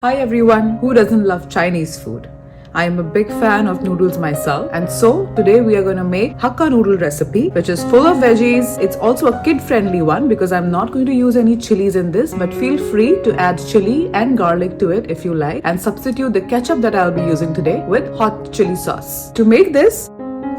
Hi everyone, who doesn't love Chinese food? I am a big fan of noodles myself, and so today we are going to make Hakka noodle recipe, which is full of veggies. It's also a kid-friendly one because I'm not going to use any chilies in this, but feel free to add chili and garlic to it if you like, and substitute the ketchup that I'll be using today with hot chili sauce. To make this,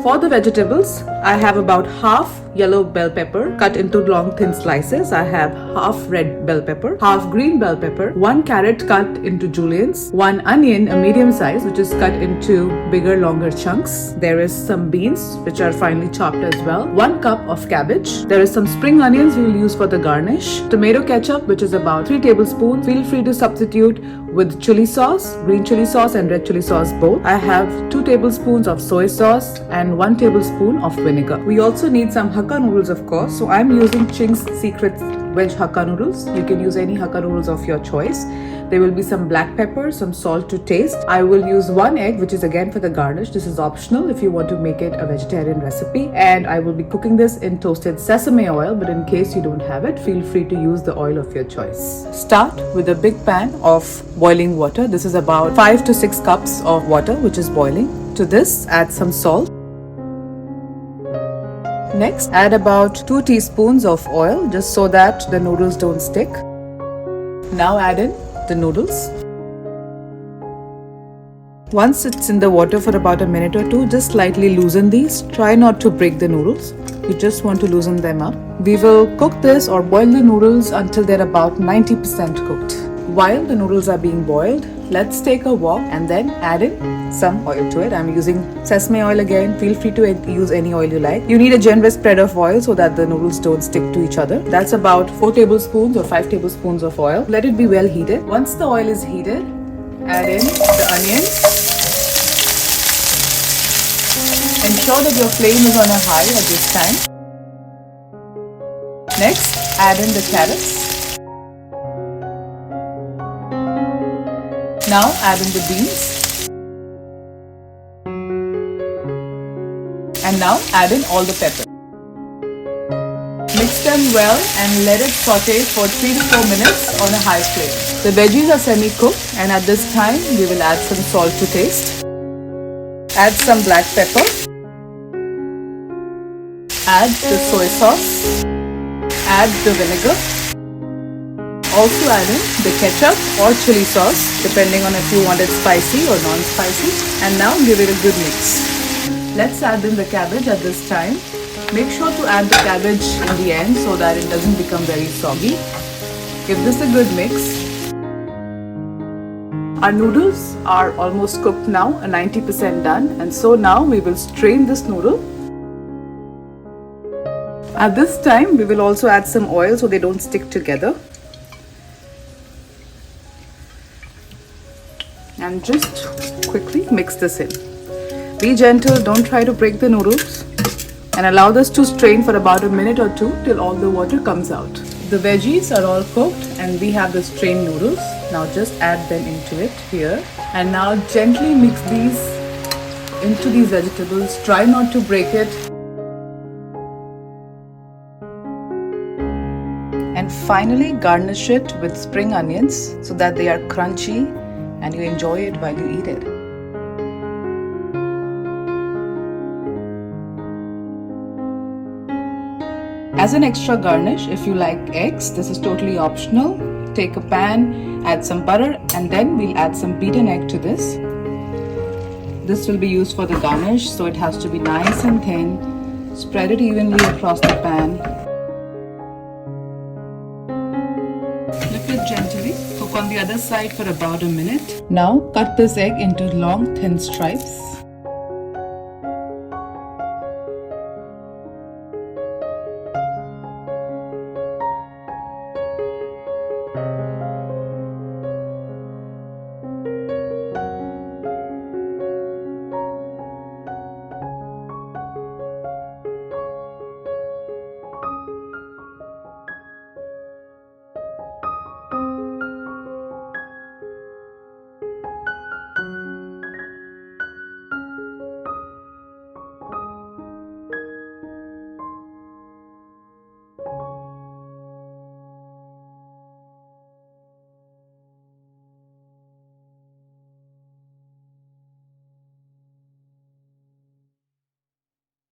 for the vegetables, I have about half yellow bell pepper cut into long thin slices. I have half red bell pepper, half green bell pepper, 1 carrot cut into juliennes, 1 onion, a medium size, which is cut into bigger, longer chunks. There is some beans, which are finely chopped as well, 1 cup of cabbage. There is some spring onions we will use for the garnish, tomato ketchup, which is about 3 tablespoons. Feel free to substitute with chili sauce, green chili sauce and red chili sauce both. I have 2 tablespoons of soy sauce and 1 tablespoon of vinegar. We also need some Hakka noodles, of course, so I'm using Ching's Secret Veg Hakka noodles. You can use any Hakka noodles of your choice. There will be some black pepper, some salt to taste. I will use 1 egg, which is again for the garnish. This is optional if you want to make it a vegetarian recipe. And I will be cooking this in toasted sesame oil, but in case you don't have it, feel free to use the oil of your choice. Start with a big pan of boiling water. This is about 5 to 6 cups of water, which is boiling. To this, add some salt. Next, add about 2 teaspoons of oil just so that the noodles don't stick. Now add in the noodles. Once it's in the water for about a minute or two, just slightly loosen these. Try not to break the noodles. You just want to loosen them up. We will cook this or boil the noodles until they're about 90% cooked. While the noodles are being boiled, let's take a wok and then add in some oil to it. I'm using sesame oil again. Feel free to use any oil you like. You need a generous spread of oil so that the noodles don't stick to each other. That's about 4 tablespoons or 5 tablespoons of oil. Let it be well heated. Once the oil is heated, add in the onions. Ensure that your flame is on a high at this time. Next, add in the carrots. Now add in the beans. And now add in all the pepper. Mix them well and let it saute for 3 to 4 minutes on a high flame. The veggies are semi-cooked, and at this time we will add some salt to taste. Add some black pepper. Add the soy sauce. Add the vinegar. Also add in the ketchup or chili sauce, depending on if you want it spicy or non-spicy. And now give it a good mix. Let's add in the cabbage at this time. Make sure to add the cabbage in the end so that it doesn't become very soggy. Give this a good mix. Our noodles are almost cooked now, 90% done. And so now we will strain this noodle. At this time, we will also add some oil so they don't stick together. And just quickly mix this in. Be gentle, don't try to break the noodles, and allow this to strain for about a minute or two till all the water comes out. The veggies are all cooked and we have the strained noodles. Now just add them into it here, and now gently mix these into these vegetables. Try not to break it. And finally garnish it with spring onions so that they are crunchy and you enjoy it while you eat it. As an extra garnish, if you like eggs, this is totally optional. Take a pan, add some butter, and then we'll add some beaten egg to this. This will be used for the garnish, so it has to be nice and thin. Spread it evenly across the pan. Flip it gently. Cook on the other side for about a minute. Now cut this egg into long thin stripes.